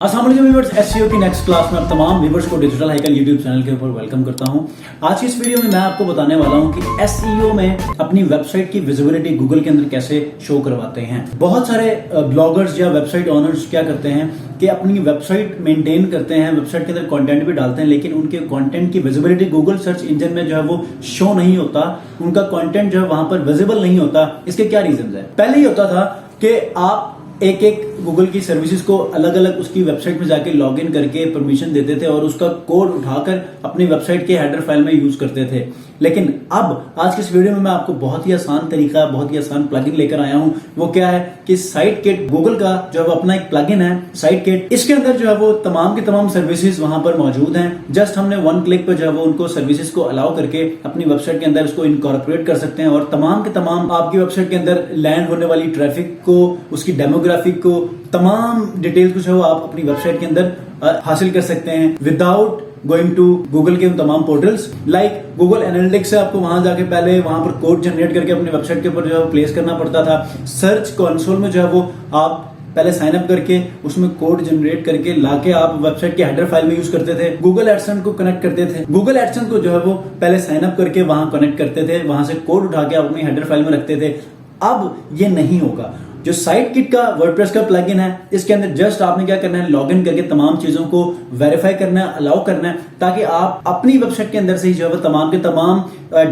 अस्सलाम वालेकुम viewers, SEO की नेक्स्ट क्लास में आप तमाम व्यूअर्स को डिजिटल हाइकल यूट्यूब चैनल के ऊपर वेलकम करता हूं। आज की इस वीडियो में मैं आपको बताने वाला हूं कि एसईओ में अपनी वेबसाइट की विजिबिलिटी गूगल के अंदर कैसे शो करवाते हैं। बहुत सारे ब्लॉगर्स या वेबसाइट ओनर्स क्या करते हैं कि अपनी वेबसाइट मेंटेन करते हैं, वेबसाइट के अंदर कंटेंट भी डालते हैं, लेकिन उनके कंटेंट की विजिबिलिटी गूगल सर्च इंजन में जो है वो शो नहीं होता, उनका कंटेंट जो है वहां पर विजिबल नहीं होता। इसके क्या रीजन है? पहले ही होता था कि आप एक एक गूगल की सर्विसेज को अलग अलग उसकी वेबसाइट में जाके लॉगिन करके परमिशन देते थे और उसका कोड उठाकर अपनी वेबसाइट के हेडर फाइल में यूज करते थे। लेकिन अब आज की इस वीडियो में मैं आपको बहुत ही आसान तरीका, बहुत ही आसान प्लगइन लेकर आया हूं। वो क्या है कि साइट किट, गूगल का जो है अपना एक प्लगइन है साइट किट। इसके अंदर जो है वो तमाम की तमाम सर्विसेज वहां पर मौजूद हैं। जस्ट हमने वन क्लिक पर जो है वो उनको सर्विसेज को अलाउ करके अपनी वेबसाइट के अंदर उसको इनकॉर्पोरेट कर सकते हैं और तमाम के तमाम आपकी वेबसाइट के अंदर लैंड होने वाली ट्रैफिक को, उसकी डेमोग्राफिक को, तमाम डिटेल्स को जो है आप अपनी वेबसाइट के अंदर हासिल कर सकते हैं विदाउट गोइंग टू गूगल के तमाम पोर्टल्स। लाइक गूगल एनालिटिक्स से आपको वहां जाके पहले वहां पर कोड जनरेट करके अपनी वेबसाइट के ऊपर जो है प्लेस करना पड़ता था। सर्च कंसोल में जो है वो आप पहले साइन अप करके उसमें कोड जनरेट करके लाके आप वेबसाइट के हेडर फाइल में यूज करते थे। गूगल एडसेंस को कनेक्ट करते थे, गूगल एडसेंस को जो है वो पहले साइन अप करके वहां कनेक्ट करते थे, वहां से कोड उठा के आप अपनी हेडर फाइल में रखते थे। अब ये नहीं होगा। जो साइट किट का वर्डप्रेस का प्लगइन है, इसके अंदर जस्ट आपने क्या करना है, लॉगिन करके तमाम चीजों को वेरीफाई करना है, अलाउ करना है, ताकि आप अपनी वेबसाइट के अंदर से ही जो है तमाम के तमाम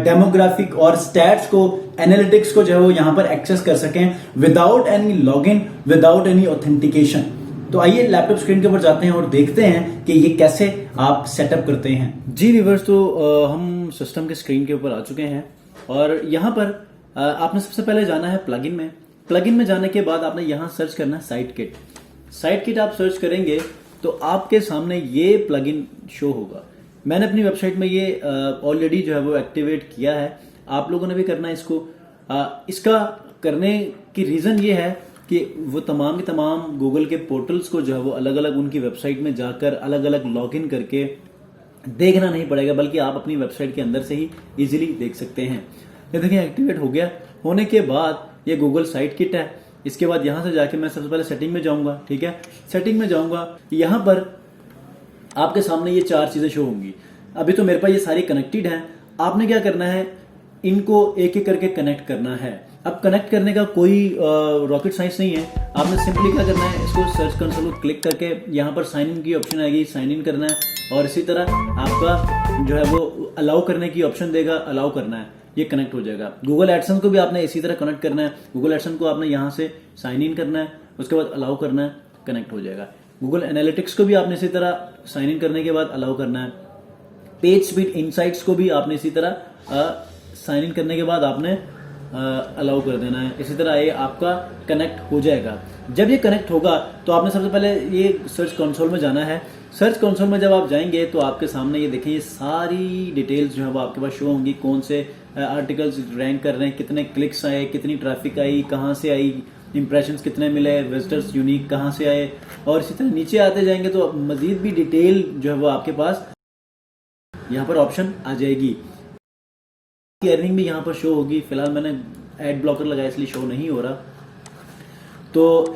डेमोग्राफिक और स्टैट्स को, एनालिटिक्स को जो है वो यहां पर एक्सेस कर सकें without any login, without any authentication. तो आइए लैपटॉप स्क्रीन के ऊपर जाते हैं और देखते हैं कि ये कैसे आप सेटअप करते हैं। जी व्यूअर्स, तो हम सिस्टम के स्क्रीन के ऊपर आ चुके हैं और यहां पर आपने सबसे पहले जाना है प्लगइन में। प्लगइन में जाने के बाद आपने यहां सर्च करना है साइट किट। साइट किट आप सर्च करेंगे तो आपके सामने ये प्लगइन शो होगा। मैंने अपनी वेबसाइट में ये ऑलरेडी जो है वो एक्टिवेट किया है, आप लोगों ने भी करना है इसको। इसका करने की रीजन ये है कि वो तमाम के तमाम गूगल के पोर्टल्स को जो है वो अलग अलग उनकी वेबसाइट में जाकर अलग अलग लॉगिन करके देखना नहीं पड़ेगा, बल्कि आप अपनी वेबसाइट के अंदर से ही इजीली देख सकते हैं। ये देखिए एक्टिवेट हो गया। होने के बाद ये गूगल साइट किट है। इसके बाद यहां से जाके मैं सबसे पहले सेटिंग में जाऊंगा। ठीक है, सेटिंग में जाऊंगा, यहां पर आपके सामने ये चार चीजें शो होंगी। अभी तो मेरे पास ये सारी कनेक्टेड हैं। आपने क्या करना है, इनको एक एक करके कनेक्ट करना है। अब कनेक्ट करने का कोई रॉकेट साइंस नहीं है। आपने सिंपली क्या करना है, इसको सर्च कंसोल को क्लिक करके यहाँ पर साइन इन की ऑप्शन आएगी, साइन इन करना है और इसी तरह आपका जो है वो अलाउ करने की ऑप्शन देगा, अलाउ करना है, ये कनेक्ट हो जाएगा। गूगल एडसेंस को भी आपने इसी तरह कनेक्ट करना है। गूगल एडसेंस को आपने यहाँ से साइन इन करना है, उसके बाद अलाउ करना है, कनेक्ट हो जाएगा। गूगल एनालिटिक्स को भी आपने इसी तरह साइन इन करने के बाद अलाउ करना है। पेज स्पीड इनसाइट्स को भी आपने इसी तरह साइन इन करने के बाद आपने अलाउ कर देना है। इसी तरह ये आपका कनेक्ट हो जाएगा। जब ये कनेक्ट होगा तो आपने सबसे पहले ये सर्च कंसोल में जाना है। सर्च कंसोल में जब आप जाएंगे तो आपके सामने ये देखिए, ये सारी डिटेल्स जो है वो आपके पास शो होंगी। कौन से आर्टिकल्स रैंक कर रहे हैं, कितने क्लिक्स आए, कितनी ट्रैफिक आई, कहाँ से आई, इंप्रेशंस कितने मिले, विजिटर्स यूनिक कहाँ से आए, और इसी तरह नीचे आते जाएंगे तो मजीद भी डिटेल जो है वो आपके पास यहाँ पर ऑप्शन आ जाएगी। अर्निंग भी यहाँ पर शो होगी। फिलहाल मैंने एड ब्लॉकर लगाया इसलिए शो नहीं हो रहा। तो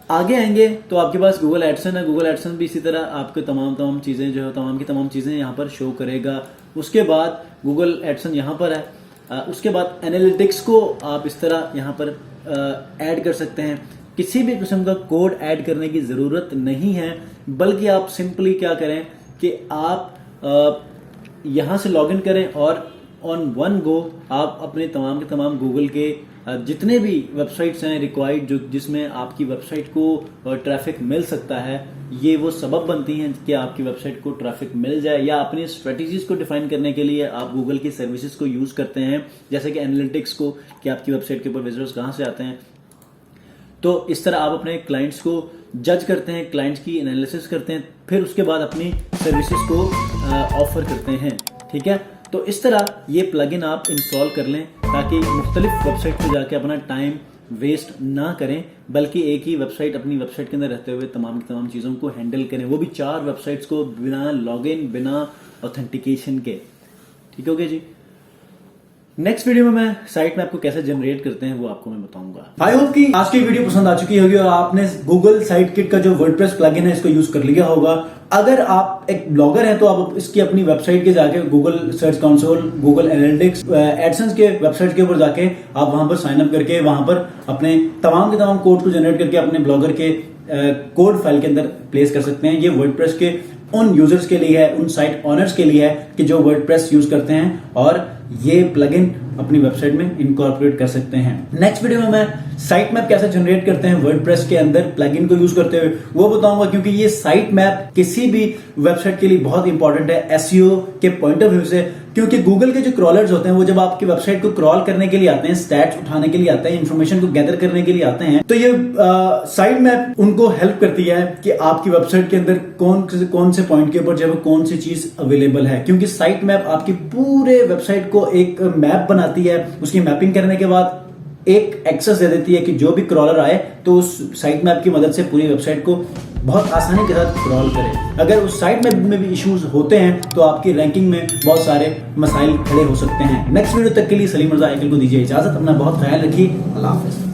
आगे आएंगे तो आपके पास गूगल एडसेंस है। गूगल एडसेंस भी इसी तरह आपके तमाम चीजें जो है, तमाम की तमाम चीजें यहाँ पर शो करेगा। उसके बाद गूगल एडसेंस यहाँ पर है। उसके बाद एनालिटिक्स को आप इस तरह यहाँ पर ऐड कर सकते हैं। किसी भी किस्म का कोड ऐड करने की जरूरत नहीं है, बल्कि आप सिंपली क्या करें कि आप यहाँ से लॉगिन करें और ऑन वन गो आप अपने तमाम के तमाम गूगल के जितने भी वेबसाइट्स हैं रिक्वायर्ड, जो जिसमें आपकी वेबसाइट को ट्रैफिक मिल सकता है, ये वो सबब बनती हैं कि आपकी वेबसाइट को ट्रैफिक मिल जाए। या अपनी स्ट्रेटजीज को डिफाइन करने के लिए आप गूगल की सर्विसेज को यूज करते हैं, जैसे कि एनालिटिक्स को, कि आपकी वेबसाइट के ऊपर विजिटर्स कहाँ से आते हैं। तो इस तरह आप अपने क्लाइंट्स को जज करते हैं, क्लाइंट्स की एनालिसिस करते हैं, फिर उसके बाद अपनी सर्विसेज को ऑफर करते हैं। ठीक है, तो इस तरह ये प्लगइन आप इंस्टॉल कर लें ताकि मुख्तलिफ वेबसाइट पे जाके अपना टाइम वेस्ट ना करें, बल्कि एक ही वेबसाइट, अपनी वेबसाइट के अंदर रहते हुए तमाम की तमाम चीज़ों को हैंडल करें, वो भी 4 वेबसाइट्स को बिना लॉगिन, बिना ऑथेंटिकेशन के। ठीक हो गया जी। नेक्स्ट वीडियो में मैं साइट में आपको कैसे जनरेट करते हैं वो आपको मैं बताऊंगा। आई होप कि आज की वीडियो पसंद आ चुकी होगी और आपने गूगल साइट किट का जो वर्डप्रेस प्लगइन है इसको यूज कर लिया होगा। अगर आप एक ब्लॉगर हैं तो आप इसकी अपनी वेबसाइट के जाके Google search console, Google analytics, AdSense के वेबसाइट के ऊपर जाके आप वहां पर साइन अप करके वहां पर अपने तमाम के तमाम कोड को जनरेट करके अपने ब्लॉगर के कोड फाइल के अंदर प्लेस कर सकते हैं। ये वर्डप्रेस के उन यूजर्स के लिए है, उन साइट ओनर्स के लिए है कि जो वर्डप्रेस यूज करते हैं और ये प्लगइन अपनी वेबसाइट में इनकॉर्पोरेट कर सकते हैं। नेक्स्ट वीडियो में मैं साइट मैप कैसे जनरेट करते हैं वर्डप्रेस के अंदर प्लगइन को यूज करते हुए वो बताऊंगा, क्योंकि ये साइट मैप किसी भी वेबसाइट के लिए बहुत इंपॉर्टेंट है एसईओ के पॉइंट ऑफ व्यू से। क्योंकि गूगल के जो क्रॉलर्स होते हैं वो जब आपकी वेबसाइट को क्रॉल करने के लिए आते हैं, स्टैट्स उठाने के लिए आते हैं, इन्फॉर्मेशन को गैदर करने के लिए आते हैं, तो ये साइट मैप उनको हेल्प करती है कि आपकी वेबसाइट के अंदर कौन से पॉइंट के ऊपर जो है कौन सी चीज अवेलेबल है। क्योंकि साइट मैप आपकी पूरे वेबसाइट को एक मैप बनाती है, उसकी मैपिंग करने के बाद एक एक्सेस दे देती है कि जो भी क्रॉलर आए तो उस साइट मैप की मदद से पूरी वेबसाइट को बहुत आसानी के साथ क्रॉल करे। अगर उस साइट मैप में भी इश्यूज होते हैं तो आपकी रैंकिंग में बहुत सारे मसाइल खड़े हो सकते हैं। नेक्स्ट वीडियो तक के लिए सलीम रजा को दीजिए इजाजत। अपना बहुत ख्याल रखिए। अल्लाह हाफिज।